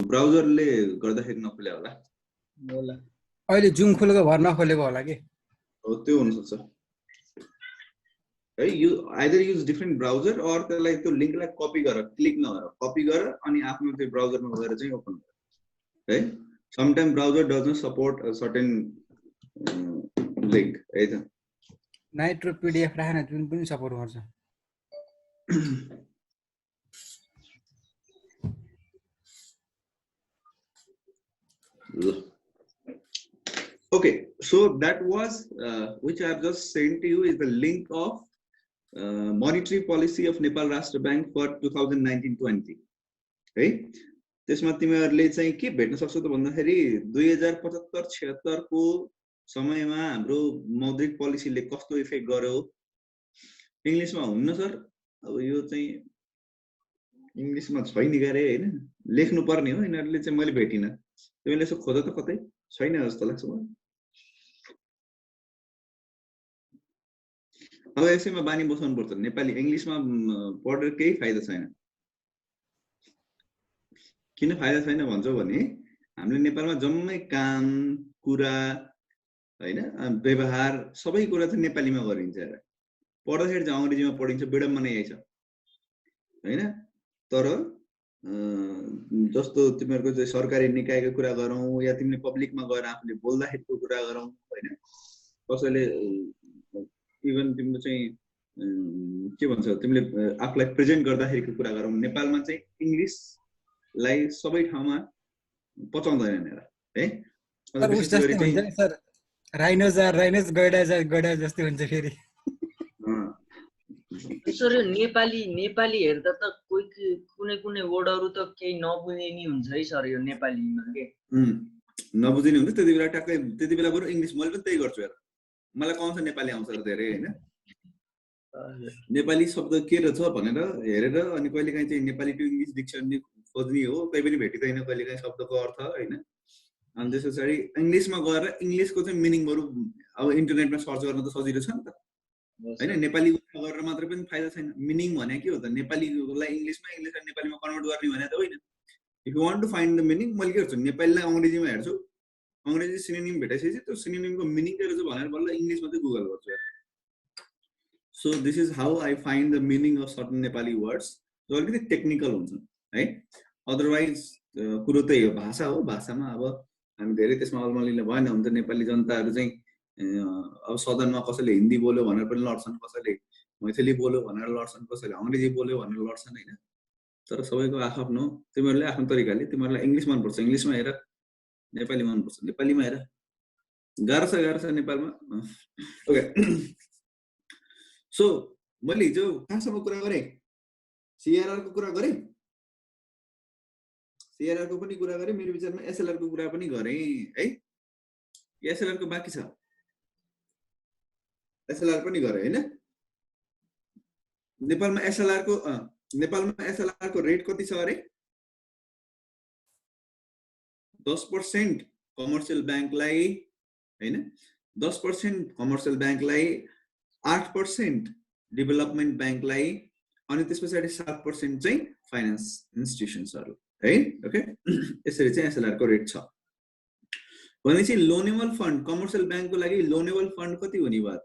ब्राउजरले गर्दाखेरि नखुले होला होला अहिले जुम खोलेको भर नखोलेको होला के हो त्यो हुन सक्छ है you either use different browser or त्यसलाई त्यो लिंकलाई कपी गर क्लिक नगर कपी गर अनि आफ्नो त्यो ब्राउजरमा गएर चाहिँ ओपन गर है sometime browser doesn't support a certain link है त नाइट्रो पीडीएफ राखेन जुन पनि सपोर्ट गर्छ Okay, so that was which I have just sent to you is the link of monetary policy of Nepal Rashtra Bank for 2019-20 है त्यसमा तिमीहरुले चाहिँ के भेट्न सक्छौ त भन्दाखेरि 2075-76 को समयमा हाम्रो मौद्रिक पोलिसीले कस्तो इफेक्ट गर्यो इंग्लिशमा हुन्न सर अब यो चाहिँ इंग्लिशमा छैन गरे हैन लेख्नु पर्ने हो यिनीहरुले चाहिँ मैले भेटिन तिमीले यसो खोज त कतै छैन जस्तो लाग्छ मलाई अब यसैमा बानी बसाउनु पर्छ नेपाली इंग्लिशमा पढेर केही फाइदा छैन किन फाइदा छैन भन्छौ भने हामीले नेपालमा जम्मै काम कुरा हैन व्यवहार सबै कुरा चाहिँ नेपालीमा गरिन्छ र पढ्दाखेरि चाहिँ अंग्रेजीमा पढिन्छ विडम्बना यही छ हैन तर जस्तो तिमीहरुको चाहिँ सरकारी निकायको कुरा गरौँ या तिमीले पब्लिकमा गएर आफूले बोल्दाखेरिको कुरा गरौँ हैन कसैले इभन तिम्रो चाहिँ के भन्छ तिमीले आफूलाई प्रेजेन्ट गर्दाखेरिको कुरा गरौँ नेपालमा चाहिँ इंग्लिशलाई सबै ठाउँमा पचाउँदैन है सर उस जस्तै हुन्छ सर राइनोज गडा जस्तै हुन्छ फेरि सर नेपाली हेर्दा त कुनै वर्डहरु त केही नबुझिने हुन्छ है सर यो नेपालीमा के नबुझिने हुन्छ त्यति बेला बरु इंग्लिश मैले पनि त्यही गर्छु यार मलाई कौन सा नेपाली आउँछ धेरै हैन नेपाली शब्द के रहेछ भनेर हेरेर अनि कहिलेकाहीँ चाहिँ नेपाली टु इंग्लिश डिक्सनरी खोज्ने हो तै पनि भेटिदैन कहिलेकाहीँ शब्दको अर्थ हैन अनि त्यसैगरी इंग्लिशमा गएर इंग्लिशको चाहिँ मिनिङ बरु अब इन्टरनेटमा सर्च गर्न त सजिलो छ नि त हैन नेपाली गरेर मात्र पनि फाइदा छैन मिनिङ भने के हो त नेपालीलाई इंग्लिशमा इंग्लिशलाई नेपालीमा कन्भर्ट गर्ने भने त होइन if you want to find the meaning मैले के गर्छु नेपालीलाई अंग्रेजीमा हेर्छु अंग्रेजी सिनोनिम भेटाइसकेपछि त्यो सिनोनिमको मिनिङ के रहेछ भनेर बल्ल इंग्लिशमा चाहिँ गुगल गर्छु so this is how I find the meaning of certain Nepali words जो अलिकति टेक्निकल हुन्छ है अदरवाइज कुरो त यो भाषा हो भाषामा अब हामी धेरै त्यसमा अलमलिन भएन हुन्छ नेपाली जनताहरु चाहिँ अब सदनमा कसैले हिन्दी बोल्यो भनेर पनि लड्छन् कसैले मैथिली बोल्यो भनेर लड्छन् कसैले अंग्रेजी बोल्यो भनेर लड्छन् हैन तर सबैको आफ्नो तिमीहरुले आफ्नो तरिकाले तिमीहरुलाई इंग्लिश मन पर्छ इंग्लिशमा हेर नेपाली मन पर्छ नेपालीमा हेर गाह्रो छ नेपालमा ओके सो मैले हिजो कहाँसम्म कुरा गरे सीआरआर को कुरा गरे सीआरआर को पनि कुरा गरे मेरो विचारमा एसएलआर को कुरा पनि गरे है एसएलआर को बाँकी छ एसएलआर पनि गरे हैन नेपालमा एसएलआर को रेट कति छ अरे 10% कमर्शियल बैंकलाई हैन 10% कमर्शियल बैंकलाई 8% डेभलपमेन्ट बैंकलाई अनि त्यसपछि 7% चाहिँ फाइनान्स इन्स्टिट्युसन्सहरु है ओके यसरी चाहिँ एसएलआर को रेट छ भनेपछि लोनेबल फन्ड कमर्शियल बैंक को लागि लोनेबल फन्ड कति हुने भयो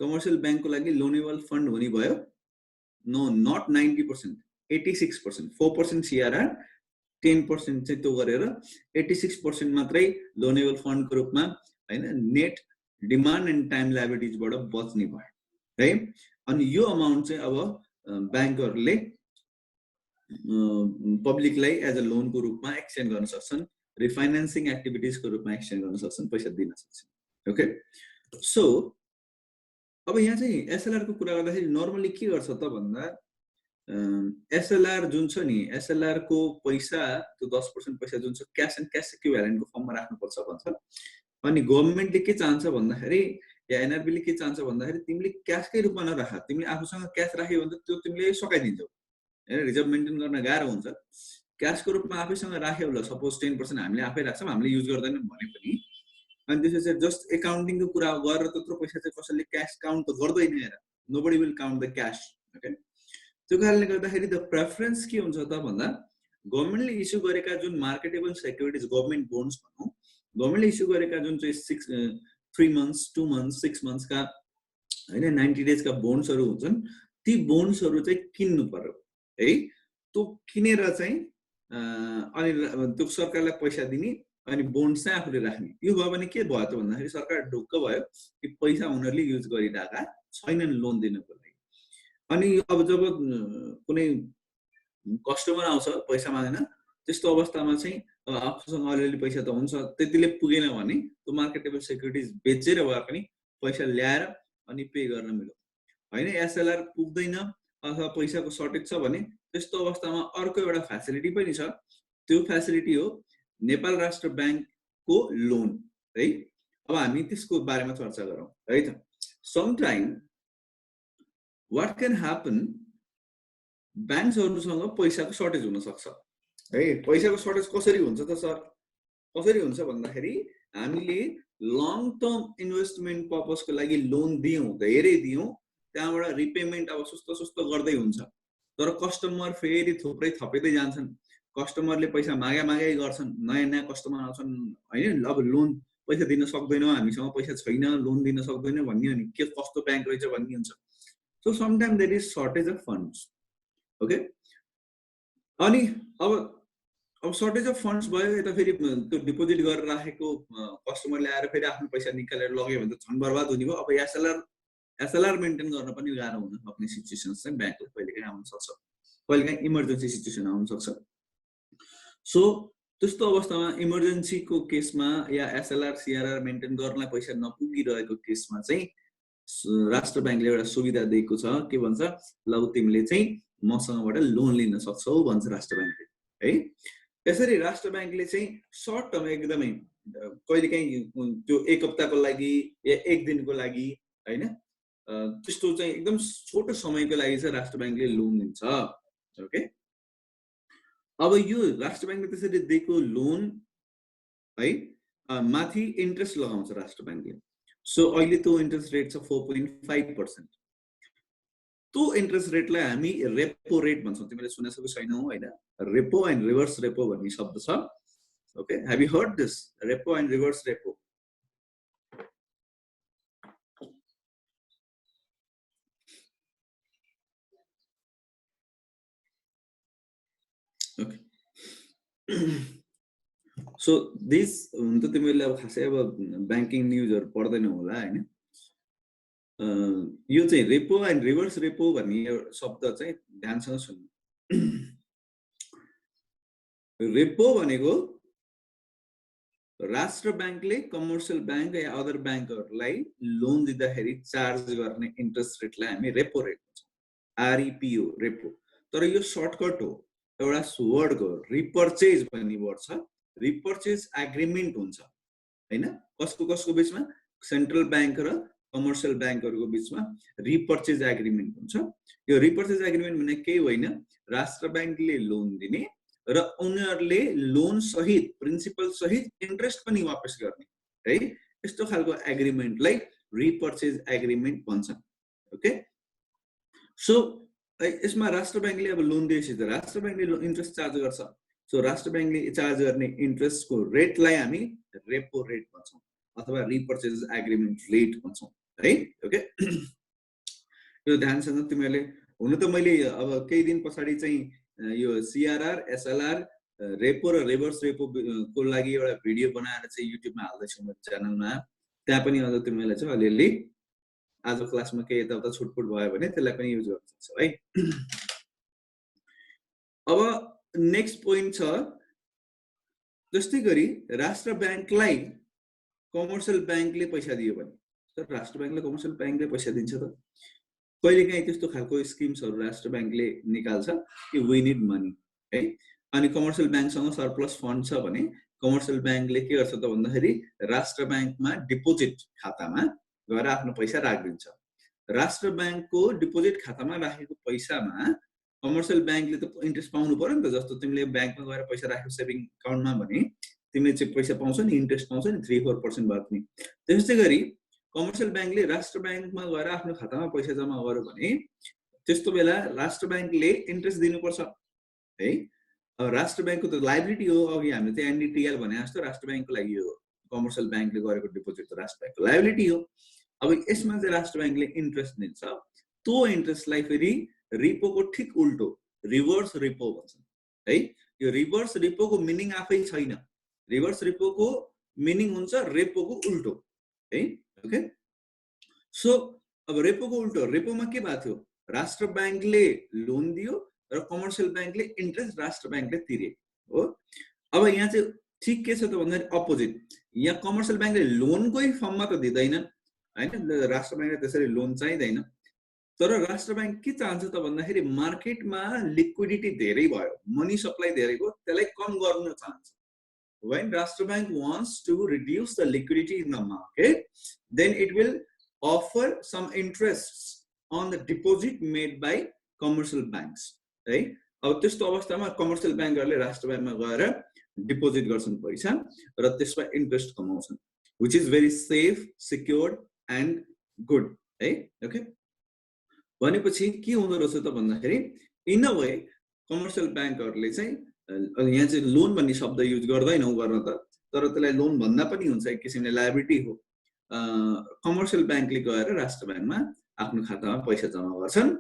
कमर्शियल बैंक को लागि लोनेबल फन्ड हुने भयो नो नट 90% 86% 4% सीआरआर 10% चाहिँ त्यो गरेर 86% मात्रै लोनेबल फन्ड को रूपमा हैन net demand and time liabilities बाट बच्ने भयो है अनि यो अमाउन्ट चाहिँ अब बैंकहरुले पब्लिकलाई एज अ लोन को रूपमा एक्सचेन्ज गर्न सक्छन् रिफाइनान्सिङ एक्टिभिटीज को रूपमा एक्सचेन्ज गर्न सक्छन् पैसा दिन सक्छन् ओके सो अब यहाँ चाहिँ एसएलआर को कुरा गर्दाखेरि नर्मली के गर्छ त भन्दा एसएलआर जुन छ नि एसएलआर को पैसा त्यो 10% पैसा जुन छ क्याश एन्ड क्याश इक्विभ्यालेन्ट को फर्ममा राख्नु पर्छ भन्छ अनि गभर्नमेन्टले के चाहन्छ भन्दाखेरि या एनआरबी ले के चाहन्छ भन्दाखेरि तिमीले क्याशकै रूपमा नराख तिमीले आफूसँग क्याश राख्यौ भने त्यो तिमीले सकाइदिन्छौ हैन रिजर्भ मेन्टेन गर्न गाह्रो हुन्छ क्याश को रूपमा आफैसँग राख्यौ ल सपोज 10% हामीले आफै राख्छौं हामीले युज गर्दैनौं भने पनि अनि त्यसैले जस्ट एकाउन्टिङ को कुरा गरेर त्यत्रो पैसा चाहिँ कसैले क्याश काउन्ट त गर्दैन हेर nobody will count the cash okay त्यो कारणले गर्दाखेरि द प्रेफरेन्स के हुन्छ त भन्दा गभर्नमेन्टले इस्यु गरेका जुन मार्केटेबल सेक्युरिटिज गभर्नमेन्ट बोन्ड्स भनौँ, गभर्नमेन्टले इस्यु गरेका जुन चाहिँ 3 months 2 months 6 months का हैन 90 days का बोन्ड्सहरू हुन्छन्, ती बोन्ड्सहरू चाहिँ किन्नु पर्यो है। त्यो किनेर चाहिँ अनि त्यो सरकारलाई पैसा दिने अनि बोन्ड चाहिँ आफूले राख्ने। यो भयो भने के भयो त भन्दाखेरि सरकार ढुक्क भयो कि पैसा उनीहरूले युज गरिरहेका छैनन् लोन दिनको लागि। अनि अब जब कुनै कस्टमर आउँछ पैसा माग्न, त्यस्तो अवस्थामा चाहिँ अब आफूसँग अलिअलि पैसा त हुन्छ, त्यतिले पुगेन भने त्यो मार्केटेबल सेक्युरिटिज बेचेर भए पनि पैसा ल्याएर अनि पे गर्न मिल्यो हैन। एसएलआर पुग्दैन अथवा पैसाको सर्टेज छ भने त्यस्तो अवस्थामा अर्को एउटा फ्यासिलिटी पनि छ। त्यो फ्यासिलिटी हो नेपाल राष्ट्र ब्याङ्कको लोन है। अब हामी त्यसको बारेमा चर्चा गरौँ है त। समटाइम व्हाट क्यान ह्यापन, ब्याङ्कहरुसँग पैसाको सर्टेज हुन सक्छ है। पैसाको सर्टेज कसरी हुन्छ त सर? कसरी हुन्छ भन्दाखेरि हामीले लङ टर्म इन्भेस्टमेन्ट पर्पसको लागि लोन दियौँ, धेरै दियौँ, त्यहाँबाट रिपेमेन्ट अब सुस्तो गर्दै हुन्छ, तर कस्टमर फेरि थुप्रै थपिँदै जान्छन्। कस्टमरले पैसा मागे गर्छन्, नयाँ कस्टमर आउँछन् हैन। अब लोन पैसा दिन सक्दैनौँ, हामीसँग पैसा छैन, लोन दिन सक्दैनौँ भन्ने अनि के कस्तो ब्याङ्क रहेछ भन्ने हुन्छ। So sometime there is shortage of funds okay. अनि अब सर्टेज अफ फन्ड्स भयो, यता फेरि त्यो डिपोजिट गरेर राखेको कस्टमरले आएर फेरि आफ्नो पैसा निकालेर लग्यो भने त झन् बर्बाद हुने भयो। अब एसएलआर मेन्टेन गर्न पनि गाह्रो हुन सक्ने सिचुएसन चाहिँ ब्याङ्कले कहिलेकाहीँ आउन सक्छ, कहिलेकाहीँ इमर्जेन्सी सिचुएसन आउन सक्छ। सो त्यस्तो अवस्थामा इमर्जेन्सीको केसमा या एसएलआर सीआरआर मेन्टेन गर्नलाई पैसा नपुगिरहेको केसमा चाहिँ राष्ट्र ब्याङ्कले एउटा सुविधा दिएको छ। के भन्छ, ल तिमीले चाहिँ मसँगबाट लोन लिन सक्छौ भन्छ राष्ट्र ब्याङ्कले है। यसरी राष्ट्र ब्याङ्कले चाहिँ सर्ट टर्म एकदमै कहिलेकाहीँ त्यो 1 हप्ताको लागि या 1 दिनको लागि हैन, त्यस्तो चाहिँ एकदम छोटो समयको लागि चाहिँ राष्ट्र ब्याङ्कले लोन दिन्छ ओके। अब यो राष्ट्र ब्याङ्कले त्यसरी दिएको लोन है माथि इन्ट्रेस्ट लगाउँछ राष्ट्र ब्याङ्कले। सो अहिले त्यो इन्ट्रेस्ट रेट छ 4.5%। त्यो इन्ट्रेस्ट रेटलाई हामी रेपो रेट भन्छौँ। तिमीले सुनेको छैनौ हैन? रेपो एन्ड रिभर्स रेपो भन्ने शब्द छ okay. Have you heard this repo and reverse repo? Okay. So this हुन त तिमीले अब खासै अब ब्याङ्किङ न्युजहरु पढ्दैनौ होला हैन। यो चाहिँ रेपो एन्ड रिभर्स रेपो भन्ने शब्द चाहिँ ध्यानसँग सुन्नु। रेपो भनेको राष्ट्र ब्याङ्कले कमर्सियल ब्याङ्क या अदर ब्याङ्कहरुलाई लोन दिँदाखेरि चार्ज गर्ने इन्ट्रेस्ट रेटलाई हामी रेपो रेट भन्छौँ, आरइपीओ रेपो। तर यो सर्टकट हो एउटा वर्डको, रिपर्चेज भन्ने वर्ड छ। रिपर्चेज एग्रीमेन्ट हुन्छ हैन, कसको बीचमा? सेन्ट्रल ब्याङ्क र कमर्सियल ब्याङ्कहरुको बीचमा रिपर्चेज एग्रीमेन्ट हुन्छ। यो रिपर्चेज एग्रीमेन्ट भने केही होइन, राष्ट्र ब्याङ्कले लोन दिने र उनीहरुले लोन सहित प्रिन्सिपल सहित इन्ट्रेस्ट पनि वापस गर्ने है। यस्तो खालको एग्रीमेन्टलाई रिपर्चेज एग्रीमेन्ट भन्छ ओके। सो यसमा राष्ट्र ब्याङ्कले अब लोन दिएपछि त राष्ट्र ब्याङ्कले इन्ट्रेस्ट चार्ज गर्छ। सो राष्ट्र ब्याङ्कले चार्ज गर्ने इन्ट्रेस्टको रेटलाई हामी रेपो रेट भन्छौँ अथवा रिपर्चेज एग्रीमेन्ट रेट भन्छौँ है ओके। यो ध्यानसँग तिमीहरूले, हुन त मैले अब केही दिन पछाडि चाहिँ यो सीआरआर एसएलआर रेपो र रिभर्स रेपो को लागि एउटा भिडियो बनाएर चाहिँ युट्युबमा हाल्दैछु मेरो च्यानलमा। त्यहाँ पनि अझ तिमीहरूलाई चाहिँ अलिअलि आज क्लासमा केही यताउता छुटपुट भयो भने त्यसलाई पनि युज गर्न सक्छौ है। अब नेक्स्ट पोइन्ट छ, जस्तै गरी राष्ट्र ब्याङ्कलाई कमर्सियल ब्याङ्कले पैसा दियो भने, तर राष्ट्र ब्याङ्कले कमर्सियल ब्याङ्कले पैसा दिन्छ त? कहिलेकाहीँ त्यस्तो खालको स्किम्सहरु राष्ट्र ब्याङ्कले निकाल्छ कि वी निड मनी है। अनि कमर्सियल ब्याङ्कसँग सरप्लस फन्ड छ भने कमर्सियल ब्याङ्कले के गर्छ त भन्दाखेरि राष्ट्र ब्याङ्कमा डिपोजिट खातामा गएर आफ्नो पैसा राखिदिन्छ। राष्ट्र ब्याङ्कको डिपोजिट खातामा राखेको पैसामा कमर्सियल ब्याङ्कले त इन्ट्रेस्ट पाउनु पर्यो नि त। जस्तो तिमीले ब्याङ्कमा गएर पैसा राख्यौ सेभिङ अकाउन्टमा भने तिमीले चाहिँ पैसा पाउँछ नि, इन्ट्रेस्ट पाउँछ नि 3-4% भए पनि। त्यस्तै गरी कमर्सियल ब्याङ्कले राष्ट्र ब्याङ्कमा गएर आफ्नो खातामा पैसा जम्मा गर्यो भने त्यस्तो बेला राष्ट्र ब्याङ्कले इन्ट्रेस्ट दिनुपर्छ है। अब राष्ट्र बैंकको त लायबिलिटी हो अघि हामीले चाहिँ एनडीटीएल भने जस्तो राष्ट्र बैंकको लागि यो कमर्सियल बैंकले गरेको डिपोजिट त राष्ट्र बैंकको लायबिलिटी हो अब यसमा चाहिँ राष्ट्र बैंकले इन्ट्रेस्ट दिन्छ त्यो इन्ट्रेस्टलाई फेरि रिपोको ठिक उल्टो रिभर्स रिपो भन्छन् है यो रिभर्स रिपोको मिनिङ आफै छैन रिभर्स रिपोको मिनिङ हुन्छ रेपोको उल्टो है ओके सो अब रेपोको उल्टो रेपोमा के भएको थियो राष्ट्र बैंकले लोन दियो र कमर्सियल बैंकले इन्ट्रेस्ट राष्ट्र बैंकले तिरे हो अब यहाँ चाहिँ ठीक के छ त भन्दा अपोजिट यहाँ कमर्सियल बैंकले लोनकै फर्ममा त दिँदैन हैन राष्ट्र बैंकले त्यसरी लोन चाहिँदैन तर राष्ट्र बैंक के चाहन्छ त भन्दाखेरि मार्केटमा लिक्विडिटी धेरै भयो मनी सप्लाई धेरै भयो त्यसलाई कम गर्न चाहन्छ when Rashtra Bank wants to reduce the liquidity in the market then it will offer some interests on the deposit made by commercial banks है अब त्यस्तो अवस्थामा कमर्सियल बैंकहरुले राष्ट्र बैंकमा गएर डिपोजिट गर्छन् पैसा र त्यसमा इन्ट्रेस्ट कमाउँछन् which is very safe secured and good है ओके भनेपछि के हुँदो रहेछ त भन्दाखेरि इन अ वे कमर्सियल बैंकहरुले चाहिँ यहाँ चाहिँ लोन भन्ने शब्द युज गर्दैनौ गर्न त तर त्यसलाई लोन भन्दा पनि हुन्छ एक किसिमले लायबिलिटी हो कमर्सियल बैंकले गएर राष्ट्र बैंकमा आफ्नो खातामा पैसा जम्मा गर्छन्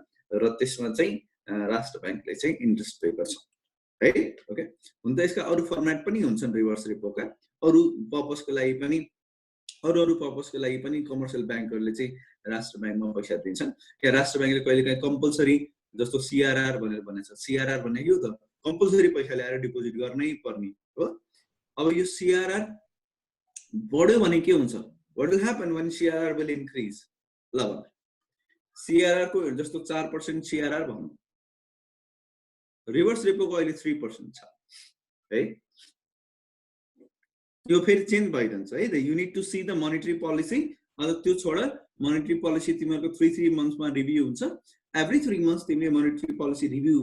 र त्यसमा चाहिँ राष्ट्र बैंकले चाहिँ इन्ट्रेस्ट पे गर्छ है ओके हुन त यसका अरु फर्मेट पनि हुन्छन् रिभर्स रिपोका अरु पर्पसको लागि पनि अरु पर्पसको लागि पनि कमर्सियल बैंकहरुले चाहिँ राष्ट्र बैंकमा पैसा दिन्छन् या राष्ट्र बैंकले कहिलेकाहीँ कम्पल्सरी जस्तो सीआरआर भनेर भनेछ सीआरआर भने यो त कम्पल्सरी पैसा ल्याएर डिपोजिट गर्नै पर्ने हो अब यो सीआरआर बढ्यो भने के हुन्छ what will happen when CRR will increase ल भन सीआरआर को जस्तो 4% सीआरआर भन्नु रिभर्स रेपो को अहिले 3% छ है यो फेरि चेन्ज भइरहन्छ है you need to see the monetary policy अझ त्यो छोड मोनेटरी पोलिसी तिमीहरुको 3 मन्थ्समा रिभ्यू हुन्छ एभ्री 3 मन्थ्स तिमीले मोनेटरी पोलिसी रिभ्यू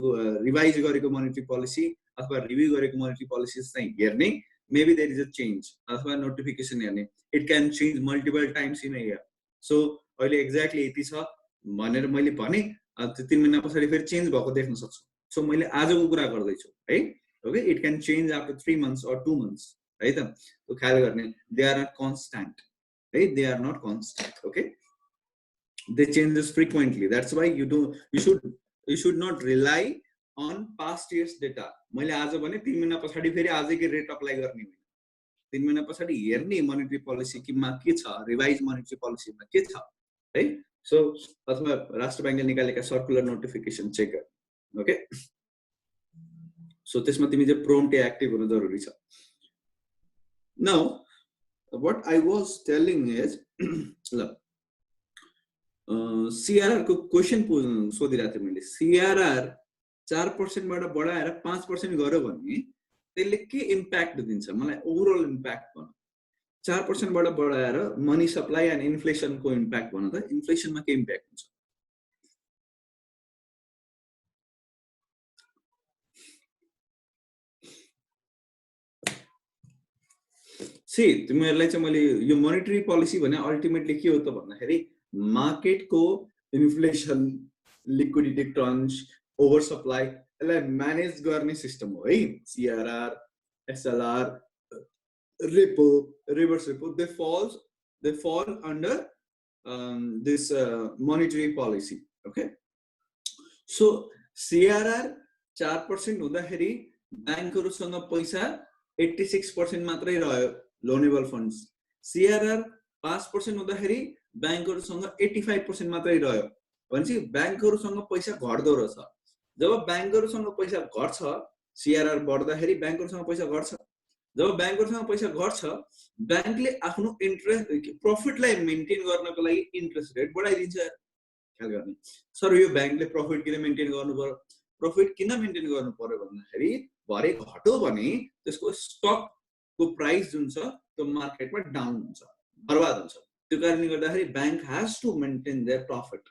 रिवाइज गरेको मोनेटरी पोलिसी अथवा रिभ्यू गरेको मोनेटरी पोलिसी चाहिँ हेर्ने maybe there is a change अथवा नोटिफिकेसन हेर्ने it can change multiple times in a year so अहिले एक्ज्याक्टली यति छ भनेर मैले भने 3 महिना पछाडी फेरि चेन्ज भएको देख्न सक्छु सो मैले आजको कुरा गर्दै छु है okay it can change after 3 months or 2 months है त त्यो ख्याल गर्ने दे आर नट कन्स्ट्यान्ट है they are not constant okay they changes frequently that's why you should not rely on past years data मैले आज भने 3 महिना पछाडी फेरि आजकै रेट अप्लाई गर्ने होइन 3 महिना पछाडी हेर्ने मोनेटरी पोलिसी किमा के छ रिवाइज मोनेटरी पोलिसीमा के छ है सो अथवा राष्ट्र बैंकले निकालेका सर्कुलर नोटिफिकेसन चेक गर ओके सो त्यसमा तिमी चाहिँ प्रोम्प्टली एक्टिभ हुनु जरुरी छ now what I was telling is ल सीआरआर को क्वेशन सोधिरहेको थिएँ मैले सीआरआर 4% बाट बढाएर 5% गर्यो भने त्यसले के इम्प्याक्ट दिन्छ मलाई ओभरअल इम्प्याक्ट भन 4% बाट बढाएर मनी सप्लाई एन्ड इन्फ्लेसन को इम्प्याक्ट भन त इन्फ्लेसनमा के इम्प्याक्ट हुन्छ सी तिमीहरुलाई चाहिँ मैले यो मोनेटरी पोलिसी भने अल्टिमेटली के हो त भन्दाखेरि मार्केट को inflation liquidity crunch over supply यसलाई म्यानेज गर्ने सिस्टम हो है CRR SLR repo reverse repo they fall under this monetary policy okay so CRR 4% हुँदाखेरि बैंकहरुसँग पैसा 86% मात्रै रह्यो लोनेबल फन्ड्स CRR 5% हुँदाखेरि बैंकहरुसँग 85% मात्रै रह्यो भनेपछि बैंकहरुसँग पैसा घट्दो रहेछ जब बैंकहरुसँग पैसा घट्छ सीआरआर बढ्दाखेरि बैंकहरुसँग पैसा घट्छ जब बैंकहरुसँग पैसा घट्छ बैंकले आफ्नो इन्ट्रेस्ट प्रॉफिटलाई मेन्टेन गर्नको लागि इन्ट्रेस्ट रेट बढाइदिन्छ ख्याल गर्ने सर यो बैंकले प्रॉफिट किन मेन्टेन गर्नु पर्यो प्रॉफिट किन मेन्टेन गर्नु पर्यो भन्दाखेरि भरे घट्यो भने त्यसको स्टक को प्राइस जुन छ त्यो मार्केटमा डाउन हुन्छ बर्बाद हुन्छ त्यो कारणले गर्दाखेरि bank has to maintain their profit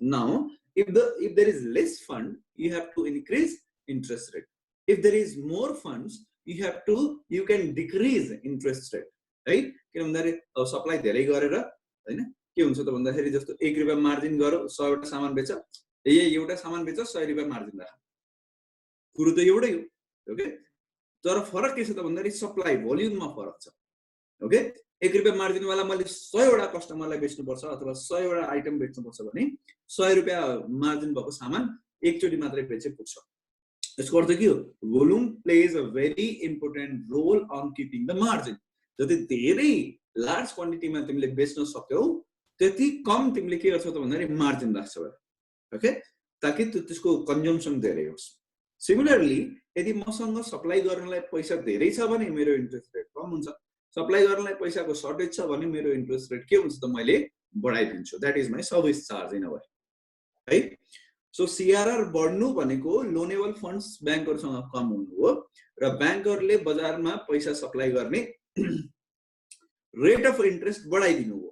now if there is less fund you have to increase interest rate if there is more funds you can decrease interest rate है किन भन्दाखेरि अब सप्लाई धेरै गरेर हैन के हुन्छ त भन्दाखेरि जस्तो 1 रुपैयाँ मार्जिन गरो 100 वटा सामान बेच एउटा सामान बेच 100 रुपैयाँ मार्जिन राख कुरो त एउटै हो ओके तर फरक के छ त भन्दाखेरि सप्लाई भोल्युममा फरक छ ओके 1 रुपैयाँ मार्जिन वाला मैले 100 वटा कस्टमरलाई बेच्नुपर्छ अथवा 100 वटा आइटम बेच्नुपर्छ भने 100 रुपैयाँ मार्जिन भएको सामान एकचोटी मात्रै बेचे पुग्छ यसको अर्थ के हो volume plays a very important role on keeping the margin जति धेरै लार्ज क्वान्टिटीमा तिमीले बेच्न सक्यौ त्यति कम तिमीले के गर्छौ त भन्दाखेरि मार्जिन राख्छौ ओके ताकि त्यसको कन्जम्सन धेरै होस् सिमिलरली यदि मसँग सप्लाई गर्नलाई पैसा धेरै छ भने मेरो इन्ट्रेस्ट रेट कम हुन्छ सप्लाई गर्नलाई पैसाको सर्टेज छ भने मेरो इन्ट्रेस्ट रेट के हुन्छ त मैले बढाइदिन्छु that is my service charge in a way है सो सीआरआर बढ्नु भनेको लोनेबल फन्ड्स ब्याङ्करसँग कम हुनु हो र ब्याङ्करले बजारमा पैसा सप्लाई गर्ने रेट अफ इन्ट्रेस्ट बढाइदिनु हो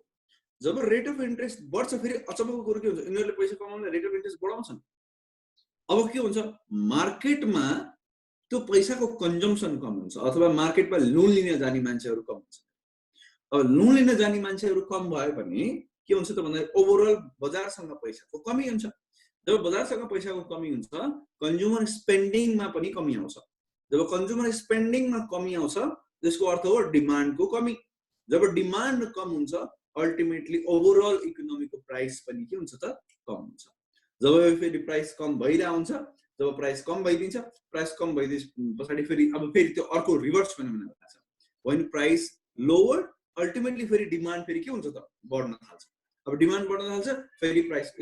जब रेट अफ इन्ट्रेस्ट बढ्छ फेरि अचम्मको कुरो के हुन्छ यिनीहरूले पैसा कमाउनलाई रेट अफ इन्ट्रेस्ट बढाउँछन् अब के हुन्छ मार्केटमा त्यो पैसाको कन्जम्सन कम हुन्छ अथवा मार्केटमा लोन लिन जाने मान्छेहरू कम हुन्छ अब लोन लिन जाने मान्छेहरू कम भयो भने के हुन्छ त भन्दा ओभरअल बजारसँग पैसाको कमी हुन्छ जब बजारसँग पैसाको कमी हुन्छ कन्ज्युमर स्पेन्डिङमा पनि कमी आउँछ जब कन्ज्युमर स्पेन्डिङमा कमी आउँछ त्यसको अर्थ हो डिमान्डको कमी जब डिमान्ड कम हुन्छ अल्टिमेटली ओभरअल इकोनोमीको प्राइस पनि के हुन्छ त कम हुन्छ जब फेरि प्राइस कम भइरा हुन्छ जब प्राइस कम भइदिन्छ प्राइस कम भइदिस पछाडी फेरि अब फेरि त्यो अर्को रिभर्स फेनोमेना भएको छ व्हेन प्राइस लोवर अल्टिमेटली फेरि डिमान्ड फेरि के हुन्छ त बढ्न थाल्छ अब डिमान्ड बढ्न थाल्छ फेरि प्राइस यो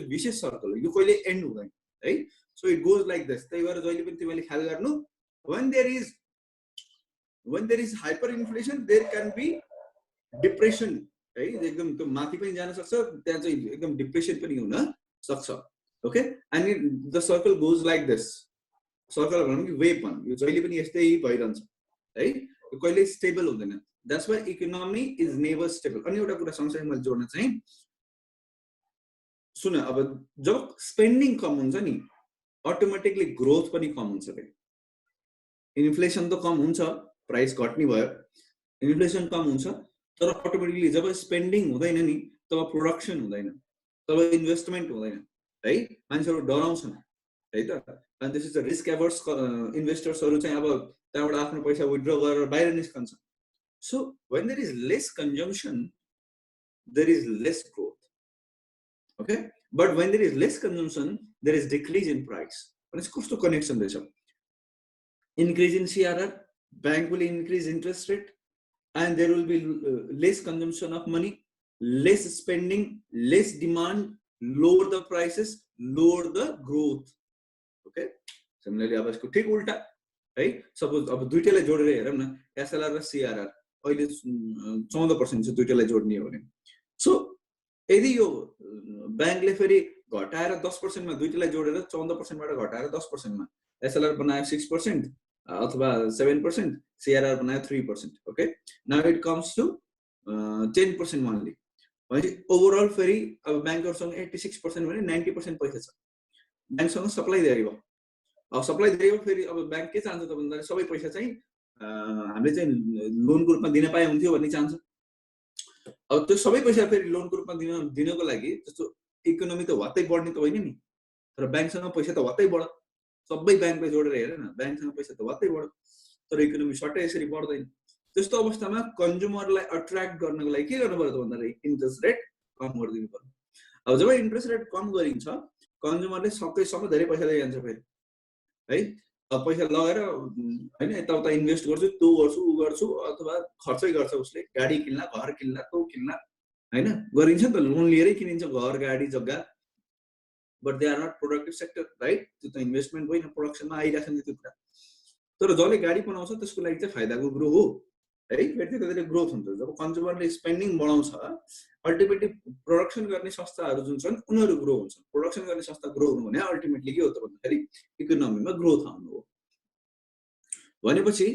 विशेष सर्कल हो यो कहिले एन्ड हुँदैन है so it goes like this त्यही भएर जहिले पनि तिमीले ख्याल गर्नु when there is hyperinflation there can be depression है एकदम त्यो माथि पनि जान सक्छ त्यहाँ चाहिँ एकदम डिप्रेसन पनि हुन सक्छ okay and the circle goes like this circle भनौँ कि वेभ भनौँ यो जहिले पनि यस्तै भइरहन्छ है यो कहिले स्टेबल हुँदैन that's why economy is never stable अनि एउटा कुरा सँगसँगै मैले जोड्न चाहिँ सुन अब जब स्पेन्डिङ कम हुन्छ नि अटोमेटिकली ग्रोथ पनि कम हुन्छ रे इन्फ्लेसन त कम हुन्छ प्राइस घट्ने भयो इन्फ्लेसन कम हुन्छ तर अटोमेटिकली जब स्पेन्डिङ हुँदैन नि तब प्रोडक्सन हुँदैन तब इन्भेस्टमेन्ट हुँदैन है मान्छेहरू डराउँछन् है त अनि त्यसपछि रिस्क एभर्स इन्भेस्टर्सहरू चाहिँ अब त्यहाँबाट आफ्नो पैसा विथड्र गरेर बाहिर निस्कन्छ so when there is less consumption there is less growth okay but when there is less consumption there is decrease in price अनि कस्तो कनेक्सन रहेछ increase in CRR, bank will increase interest rate, and there will be less consumption of money, less spending, less demand, lower the prices, lower the growth. Okay? Similarly, अब इसको ठीक उल्टा है suppose अब दुईटैलाई जोडेर हेरौँ न SLR र CRR अहिले 14% छ दुईटैलाई जोड्ने हो भने सो यदि यो बैंकले फेरि घटाएर 10% मा दुईटैलाई जोडेर 14% बाट घटाएर 10% मा SLR बनायो 6% अथवा 7% CRR बनायो 3% okay now it comes to 10% only भने ओभरअल फेरि अब बैंकरसँग 86% भने 90% पैसा छ बैंकसँग सप्लाई धेरै भयो अब सप्लाई धेरै भयो फेरि अब बैंक के चाहन्छ त भन्दा सबै पैसा चाहिँ हामीले चाहिँ लोनको रूपमा दिन पाए हुन्थ्यो भन्ने चाहन्छ अब त्यो सबै पैसा फेरि लोनको रूपमा दिनको लागि जस्तो इकोनोमी त वात्तै बढ्ने त होइन नि तर बैंकसँग पैसा त वात्तै बढ्छ सबै बैंकले जोडेर हेर न बैंकसँग पैसा त वात्तै बढ्छ तर इकोनोमी सट्टै यसरी बढ्दैन त्यस्तो अवस्थामा कन्ज्युमरलाई अट्र्याक्ट गर्नको लागि के गर्नु पर्यो त भन्दाखेरि इन्ट्रेस्ट रेट कम गरिदिनु पर्यो अब जब इन्ट्रेस्ट रेट कम गरिन्छ कन्ज्युमरले सकेसम्म धेरै पैसा लिएर जान्छ फेरि है अब पैसा लगाएर हैन यताउता इन्भेस्ट गर्छु त्यो गर्छु उ गर्छु अथवा खर्चै गर्छ उसले गाडी किन्ला घर किन्ला त्यो किन्ला हैन गरिन्छ नि त लोन लिएरै किनिन्छ घर गाडी जग्गा but they are not productive sector right त्यो त इन्भेस्टमेन्ट होइन प्रोडक्सनमा आइराछ नि त्यो कुरा तर जसले गाडी बनाउँछ त्यसको लागि चाहिँ फाइदाको कुरो हो है फेरि त्यसले ग्रोथ हुन्छ जब कन्ज्युमरले स्पेन्डिङ बढाउँछ अल्टिमेटली प्रोडक्सन गर्ने संस्थाहरू जुन छन् उनीहरू ग्रो हुन्छन् प्रोडक्सन गर्ने संस्था ग्रो हुनु भने अल्टिमेटली के हो त भन्दाखेरि इकोनोमीमा ग्रोथ आउनु हो भनेपछि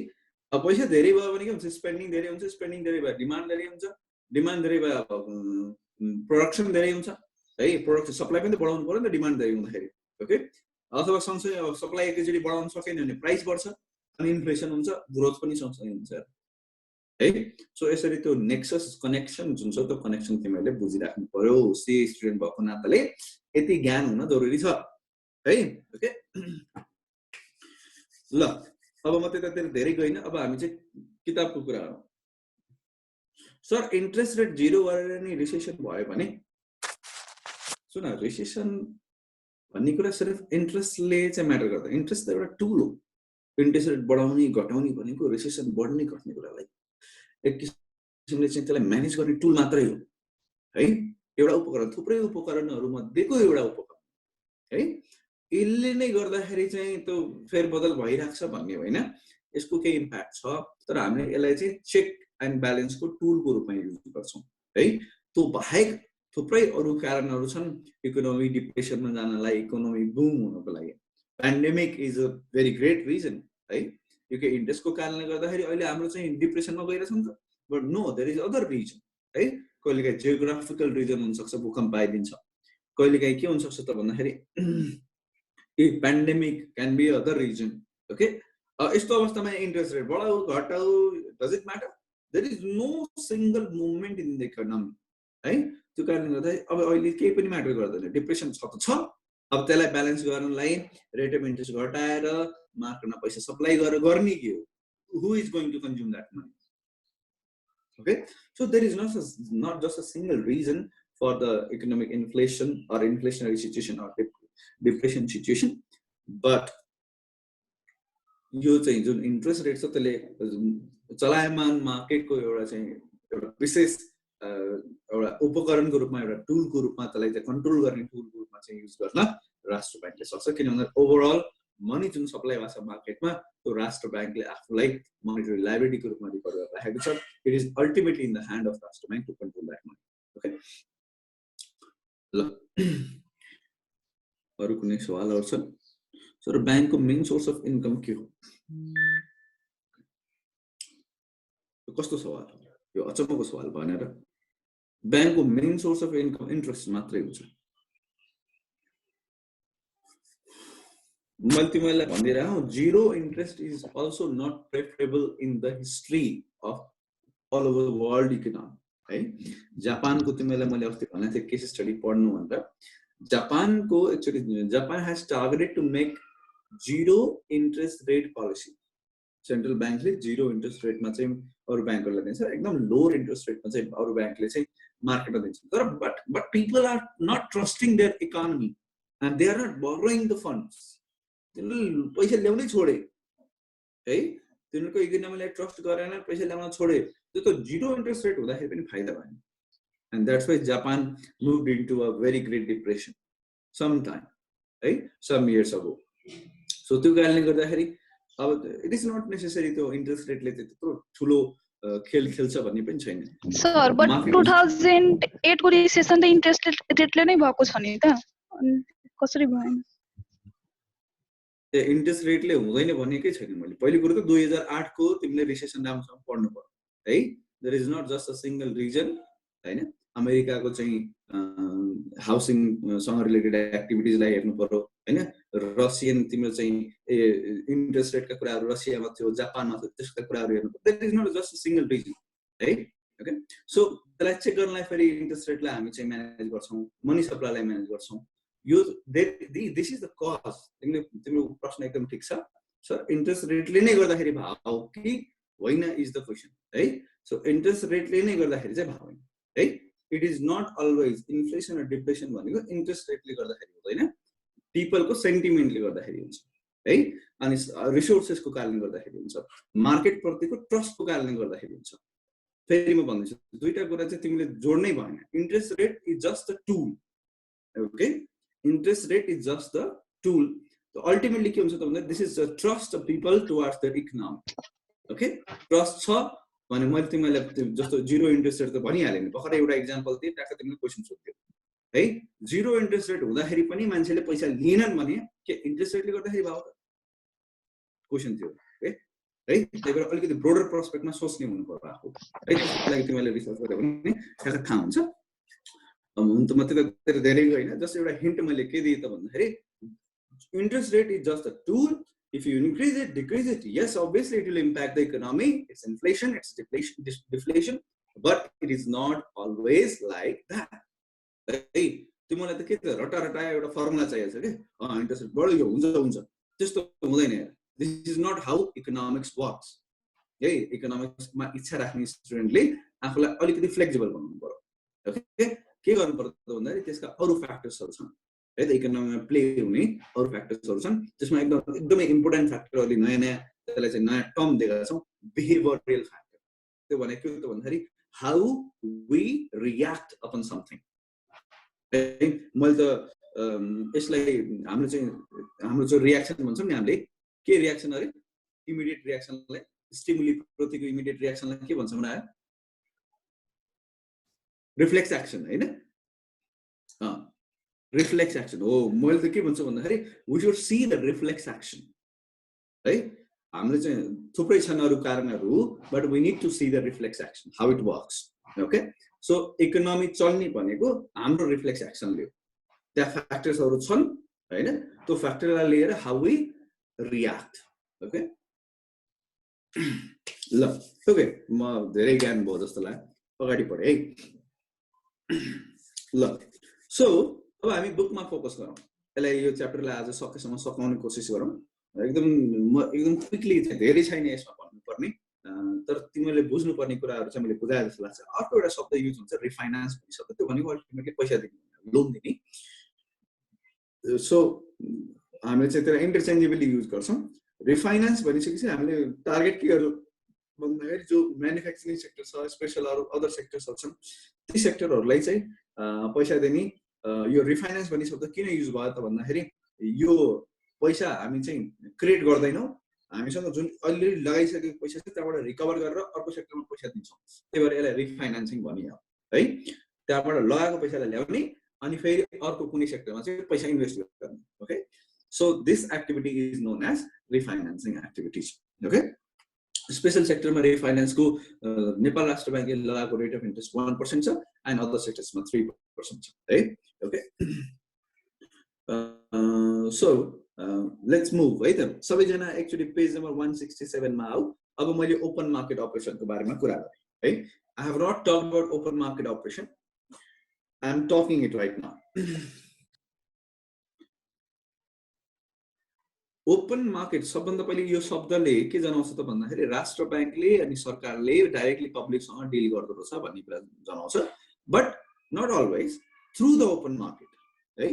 अब पैसा धेरै भयो भने के हुन्छ स्पेन्डिङ धेरै हुन्छ स्पेन्डिङ धेरै भयो डिमान्ड धेरै हुन्छ डिमान्ड धेरै भयो प्रोडक्सन धेरै हुन्छ है प्रोडक्ट सप्लाई पनि त बढाउनु पर्यो नि त डिमान्ड धेरै हुँदाखेरि ओके अथवा सँगसँगै अब सप्लाई एकैचोटि बढाउन सकेन भने प्राइस बढ्छ अनि इन्फ्लेसन हुन्छ ग्रोथ पनि सँगसँगै हुन्छ है सो यसरी त्यो नेक्सस कनेक्सन जुन छ त्यो कनेक्सन तिमीहरूले बुझिराख्नु पर्यो सी स्टुडेन्ट भएको नाताले यति ज्ञान हुन जरुरी छ है ओके ल अब म त्यतातिर धेरै गइन, अब हामी चाहिँ किताबको कुरा गरौँ। सर इन्ट्रेस्ट रेट 0 गरेर नि रिसेसन भयो भने, सुन रिसेसन भन्ने कुरा सिर्फ इन्ट्रेस्टले चाहिँ म्याटर गर्दैन। इन्ट्रेस्ट त एउटा टुल हो। इन्ट्रेस्ट रेट बढाउने घटाउने भनेको रिसेसन बढ्ने घट्ने कुरालाई एक किसिमले चाहिँ त्यसलाई म्यानेज गर्ने टुल मात्रै हो है, एउटा उपकरण, थुप्रै उपकरणहरू मध्येको एउटा उपकरण है। यसले नै गर्दाखेरि चाहिँ त्यो फेरबदल भइरहेको छ भन्ने होइन, यसको केही इम्प्याक्ट छ, तर हामीले यसलाई चाहिँ चेक एन्ड ब्यालेन्सको टुलको रूपमा युज गर्छौँ है। त्यो बाहेक थुप्रै अरू कारणहरू छन् इकोनोमी डिप्रेसनमा जानलाई, इकोनोमी बुम हुनको लागि। Pandemic is a very great reason है। यो के इन्ट्रेस्टको कारणले गर्दाखेरि अहिले हाम्रो चाहिँ डिप्रेसनमा गइरहेछ नि त, but no there is other reason है। कहिलेकाहीँ जियोग्राफिकल रिजन हुनसक्छ, भूकम्प आइदिन्छ। कहिलेकाहीँ के हुनसक्छ त भन्दाखेरि pandemic can be other reason. Okay, यस्तो अवस्थामा इन्ट्रेस्ट रेट बढाऊ घटाऊ does it matter? There is no single movement in the economy है। त्यो कारणले गर्दा अब अहिले केही पनि म्याटर गर्दैन। डिप्रेसन छ त छ, अब त्यसलाई ब्यालेन्स गर्नलाई रेट अफ इन्ट्रेस्ट घटाएर मार्केटमा पैसा सप्लाई गरेर गर्ने के हो? Who is going to consume that money? Okay, so there is not just a single reason for the economic inflation or inflationary situation or depression situation, but यो चाहिँ जुन इन्ट्रेस्ट रेट छ त्यसले चलायमान मार्केटको एउटा चाहिँ एउटा विशेष एउटा उपकरणको रूपमा, एउटा टुलको रूपमा त्यसलाई चाहिँ कन्ट्रोल गर्ने टुलको रूपमा चाहिँ युज गर्न राष्ट्र ब्याङ्कले सक्छ। किनभने ओभरअल मनी जुन सप्लाई भएको छ मार्केटमा, त्यो राष्ट्र ब्याङ्कले आफूलाई मोनिटरी लायबिलिटीको रूपमा रिकभर गरेर राखेको छ। It is ultimately in the hand of Rastra bank to control that money. Okay, ल अरू कुनै सवालहरू छन्? सर ब्याङ्कको मेन सोर्स अफ इन्कम के हो? कस्तो सवाल यो? अचम्मको सवाल भनेर ब्याङ्कको main source of income interest मात्रै हुन्छ। मैले तिमीलाई भनिदिरहेको हूँ, zero interest is also not preferable in the history of all over the world economy है। जापानको तिमीलाई मैले अस्ति भनेको थिएँ केस स्टडी पढ्नु भनेर। जापानको actually Japan has targeted to make zero interest rate policy. Central ब्याङ्कले जीरो इन्ट्रेस्ट रेटमा चाहिँ अरू ब्याङ्कहरूलाई दिन्छ, एकदम लोवर इन्ट्रेस्ट रेटमा चाहिँ अरू ब्याङ्कले चाहिँ मार्केटमा दिन्छ। तर but people are not trusting their economy and they are not borrowing the funds. तिनीहरूले पैसा ल्याउनै छोडे है, तिनीहरूको इकोनोमीलाई ट्रस्ट गरेन, पैसा ल्याउन छोडे। त्यो त जिरो इन्ट्रेस्ट रेट हुँदाखेरि पनि फाइदा भएन। And that's why Japan moved into a very great depression some time है, सम इयर्स अगो। सो त्यो कारणले गर्दाखेरि अब इट इज नट नेसेसरी त्यो इन्ट्रेस्ट रेटले त्यत्रो ठुलो खेल खेल्छ भन्ने पनि छैन सर। बट 2008 को रिसेसन त इन्ट्रेस्ट रेटले नै भएको छ नि त, कसरी भएन? इन्ट्रेस्ट रेटले हुँदैन भनेकै छैन मैले। पहिलो कुरो त 2008 को तिमीले रिसेसन राम्रोसँग पढ्नु पर्यो है। There is not just a single reason हैन। अमेरिकाको चाहिँ हाउसिङसँग रिलेटेड एक्टिभिटिजलाई हेर्नु पर्यो हैन। रसियन तिम्रो चाहिँ इन्ट्रेस्ट रेटका कुराहरू रसियामा थियो, जापानमा थियो, त्यसका कुराहरू हेर्नु पर्यो। There is not just a single reason है। ओके, सो त्यसलाई चेक गर्नलाई फेरि इन्ट्रेस्ट रेटलाई हामी चाहिँ म्यानेज गर्छौँ, मनी सप्लाईलाई म्यानेज गर्छौँ। यो दिस इज द कज। तिम्रो प्रश्न एकदम ठिक छ सर। इन्ट्रेस्ट रेटले नै गर्दाखेरि भाव कि होइन इज द क्वेसन है। सो इन्ट्रेस्ट रेटले नै गर्दाखेरि चाहिँ भाव होइन है। It is not always inflation र डिप्रेसन भनेको इन्ट्रेस्ट रेटले गर्दाखेरि हुँदैन, पिपलको सेन्टिमेन्टले गर्दाखेरि हुन्छ है। अनि रिसोर्सेसको कारणले गर्दाखेरि हुन्छ, मार्केट प्रतिको ट्रस्टको कारणले गर्दाखेरि हुन्छ। फेरि म भन्दैछु, दुईटा कुरा चाहिँ तिमीले जोड्नै भएन। Interest rate is just the tool. Okay, interest rate is just the tool. So ultimately के हुन्छ त भन्दा this is the trust of people towards their economy. Okay, trust छ भने मैले तिमीलाई जस्तो जीरो इन्ट्रेस्ट रेट त भनिहालेँ नि। भर्खरै एउटा एक्जाम्पल दिएँ, ट्याक्क तिमीले क्वेसन सोध्यौ है। जीरो इन्ट्रेस्ट रेट हुँदाखेरि पनि मान्छेले पैसा लिएनन् भने के इन्ट्रेस्ट रेटले गर्दाखेरि भाउ त क्वेसन थियो है। त्यही भएर अलिकति ब्रोडर पर्सपेक्टमा सोच्ने हुनु पर्यो आफू है। त्यसको लागि तिमीले रिसर्च गर्यो भने ट्याक्क थाहा हुन्छ। हुन त म त्यतातिर धेरै गएन, जस्ट एउटा हिन्ट मैले के दिएँ त भन्दाखेरि interest rate is just a tool. If you increase it decrease it, yes obviously it will impact the economy, it's inflation, it's deflation, but it is not always like that है। तिमीलाई त के त रटा एउटा फर्मुला चाहिएको छ के, इन्ट्रेस्ट रेट बढ्यो हुन्छ हुन्छ, त्यस्तो हुँदैन। This is not how economics works है इकोनोमिक्समा इच्छा राख्ने स्टुडेन्टले आफूलाई अलिकति फ्लेक्सिबल बनाउनु पर्यो ओके के गर्नु पर्यो त भन्दाखेरि त्यसका अरु फ्याक्टर्सहरु छन् है त इकोनोमीमा प्ले हुने अरु फ्याक्टर्सहरु छन् त्यसमा एकदमै इम्पोर्टेन्ट फ्याक्टर अहिले नयाँ त्यसलाई चाहिँ नयाँ टर्म दिएका छौं बिहेभियरल फ्याक्टर त्यो भनेको के हो त भन्दाखेरि how we react upon something मैले त यसलाई हाम्रो चाहिँ रियाक्सन भन्छौं नि हामीले के रियाक्सन अरे इमिडिएट रियाक्सनलाई स्टिमुली प्रतिको इमिडिएट रियाक्सनलाई के भन्छौं भने रिफ्लेक्स एक्सन हैन रिफ्लेक्स एक्सन हो मैले त के भन्छु भन्दाखेरि we should see the reflex action है हामीले चाहिँ थुप्रै छन् अरु कारणहरु but we need to see the reflex action how it works okay so economy चल्ने भनेको हाम्रो रिफ्लेक्स एक्सनले हो त्यहाँ फ्याक्टर्सहरु छन् हैन त्यो फ्याक्टरलाई लिएर हाउ वी रियाक्ट ओके ल ओके म धेरै ज्ञान भयो जस्तो लाग्यो अगाडि बढे है ल सो अब हामी बुकमा फोकस गरौँ यसलाई यो च्याप्टरलाई आज सकेसम्म सकाउने कोसिस गरौँ एकदम क्विकली धेरै छैन यसमा भन्नुपर्ने तर तिमीले बुझ्नुपर्ने कुराहरु चाहिँ मैले बुझाए जस्तो लाग्छ अर्को एउटा शब्द युज हुन्छ रिफाइनान्स भन्ने शब्द त्यो भनेको अल्टिमेटली पैसा दिने लोन दिने सो हामीले चाहिँ त्यसलाई इन्टरचेन्जेबली युज गर्छौं रिफाइनान्स भनिसकेपछि हामीले टार्गेट के गर्छौं भन्दाखेरि जो म्यानुफ्याक्चरिङ सेक्टर छ स्पेशल अदर सेक्टर्सहरु छन् ती सेक्टरहरुलाई चाहिँ पैसा दिने यो रिफाइनान्स भन्ने शब्द किन युज भयो त भन्दाखेरि यो पैसा हामी चाहिँ क्रिएट गर्दैनौं हामीसँग जुन अलरेडी लगाइसकेको पैसा छ त्यहाँबाट रिकभर गरेर अर्को सेक्टरमा पैसा दिन्छौं त्यही भएर यसलाई रिफाइनान्सिङ भनियो है त्यहाँबाट लगाएको पैसालाई ल्याउने अनि फेरि अर्को कुनै सेक्टरमा चाहिँ पैसा इन्भेस्ट गर्ने okay so this activity is known as refinancing activities okay special सेक्टरमा रिफाइनान्स को नेपाल राष्ट्र बैंकले लगाएको रेट अफ इन्ट्रेस्ट 1% छ एन्ड अदर सेक्टर्समा 3% छ है ओके सो लेट्स मूव है त सबैजना एक्चुअली पेज नम्बर 167 मा आऊ अब मैले ओपन मार्केट अपरेसनको बारेमा कुरा गरे है I have not talked about open market operation I am talking it right now open market सबभन्दा पहिले यो शब्दले के जनाउँछ त भन्दाखेरि राष्ट्र बैंकले अनि सरकारले डाइरेक्टली पब्लिकसँग डिल गर्दो रहेछ भन्ने कुरा जनाउँछ but not always through the open market है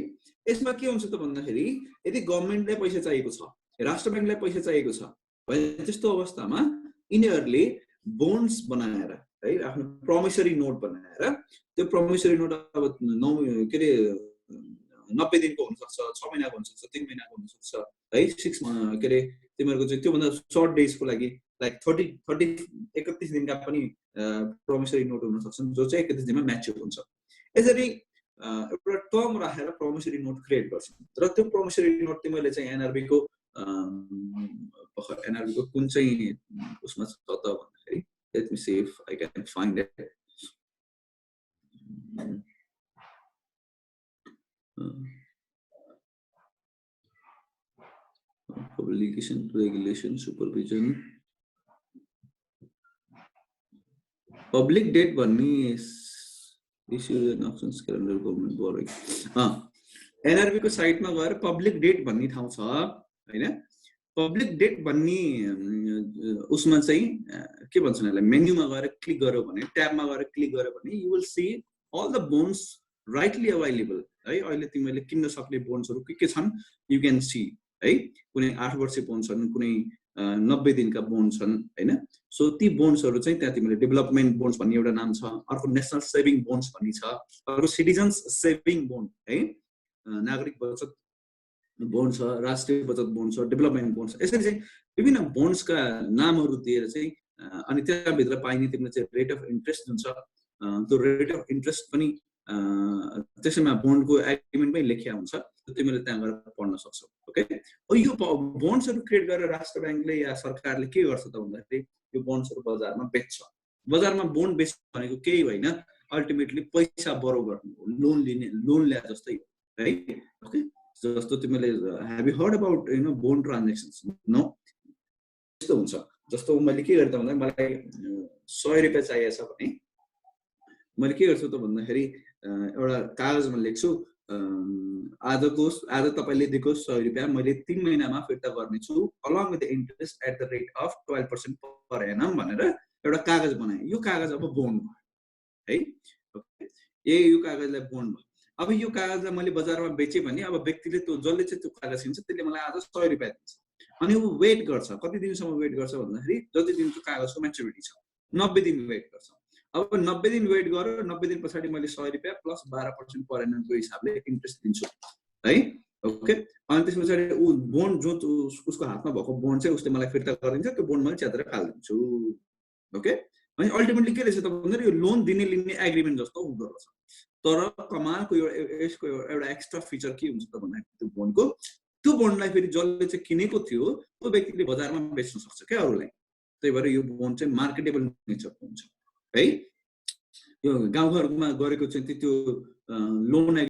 यसमा के हुन्छ त भन्दाखेरि यदि गभर्नमेन्टलाई पैसा चाहिएको छ राष्ट्र बैंकलाई पैसा चाहिएको छ भने त्यस्तो अवस्थामा यिनीहरुले बोन्ड्स बनाएर है आफ्नो प्रोमिसरी नोट बनाएर त्यो प्रोमिसरी नोट अब 90 दिनको हुन सक्छ 6 महिनाको हुन सक्छ 3 महिनाको हुन सक्छ है 6 के रे तिमीहरुको चाहिँ त्यो भन्दा शॉर्ट डेजको लागि लाइक 31 दिनका पनि प्रोमिसरी नोट हुन सक्छन् जो चाहिँ 31 दिनमा म्याच्योर हुन्छ यसरी एउटा टर्म राखेर प्रोमिसरी नोट क्रिएट गर्छन् र त्यो प्रोमिसरी नोट तिमीले चाहिँ एनआरबी को कुन चाहिँ उसमा छ त भन्दाखेरि let me see if I can find it publication, regulation, supervision, public debt भन्ने issues and options calendar government borrowing NRB को साइटमा गएर public debt भन्ने ठाउँ छ हैन public debt भन्ने उसमा चाहिँ के भन्छन् यसलाई मेन्युमा गएर क्लिक गर्यो भने ट्याबमा गएर क्लिक गर्यो भने you will see all the bonds rightly available है अहिले तिमीले किन्न सक्ने बोन्ड्सहरु के छन् you can see है कुनै 8 वर्षे बोन्ड छन् कुनै 90 दिनका बोन्ड छन् हैन सो ती बोन्ड्सहरु चाहिँ त्यहाँ तिमीले डेभलपमेन्ट बोन्ड्स भन्ने एउटा नाम छ अर्को नेशनल सेभिङ बोन्ड्स भन्ने छ अर्को सिटिजन्स सेभिङ बोन्ड है नागरिक बचत बोन्ड छ राष्ट्रिय बचत बोन्ड छ डेभलपमेन्ट बोन्ड छ यसरी चाहिँ विभिन्न बोन्ड्सका नामहरु दिएर चाहिँ अनि त्यहाँ भित्र पाइने तिमीले चाहिँ रेट अफ इन्ट्रेस्ट जुन छ त्यो रेट अफ इन्ट्रेस्ट पनि त्यसैमा बोन्डको एग्रीमेन्ट पनि लेखिया हुन्छ तिमीले त्यहाँ गएर पढ्न सक्छौ ओके यो बोन्ड्सहरु क्रिएट गरेर राष्ट्र बैंकले या सरकारले के गर्छ त भन्दाखेरि यो बोन्ड्सहरु बजारमा बेच्छ बजारमा बोन्ड बेच्नु भनेको केही होइन अल्टिमेटली पैसा बरो गर्नु हो लोन लिने लोन ल्या जस्तै है ओके जस्तो तिमीले have you heard about you know bond transactions no यस्तो हुन्छ जस्तो मैले के गरे त भन्दा मलाई 100 रुपैयाँ चाहिएको छ भने मैले के गर्छु त भन्दाखेरि एउटा कागजमा लेख्छु आज तपाईले दिएको 100 रुपैयाँ मैले 3 महिनामा फिर्ता गर्नेछु along with the interest at the rate of 12% per annum भनेर एउटा कागज बनाए। यो कागज अब बोन्ड भयो है, यो कागजलाई बोन्ड भयो। अब यो कागजलाई मैले बजारमा बेचे भने अब व्यक्तिले त्यो जसले चाहिँ त्यो कागज किन्छ त्यसले मलाई आज 100 रुपैयाँ दिन्छ। अनि ऊ वेट गर्छ, कति दिनसम्म वेट गर्छ भन्दाखेरि जति दिन त्यो कागजको म्याच्युरिटी छ 90 दिन वेट गर्छ। अब 90 दिन वेट गरेर 90 दिन पछाडि मैले 100 रुपैयाँ प्लस 12% पर एनमको हिसाबले इन्ट्रेस्ट दिन्छु है। ओके, अनि त्यस पछाडि ऊ बोन्ड जो उसको हातमा भएको बोन्ड चाहिँ उसले मलाई फिर्ता गरिदिन्छ, त्यो बोन्ड मैले च्यातेर फालिदिन्छु। ओके, अनि अल्टिमेटली के रहेछ त भन्दाखेरि यो लोन दिने लिने एग्रिमेन्ट जस्तो हुँदो रहेछ। तर कमालको यसको एउटा एक्स्ट्रा फिचर के हुन्छ त भन्दाखेरि त्यो बोन्डको, त्यो बोन्डलाई फेरि जसले चाहिँ किनेको थियो त्यो व्यक्तिले बजारमा बेच्न सक्छ क्या अरूलाई। त्यही भएर यो बोन्ड चाहिँ मार्केटेबल नेचरको हुन्छ है। यो गाउँघरमा गरेको चाहिँ त्यो लोन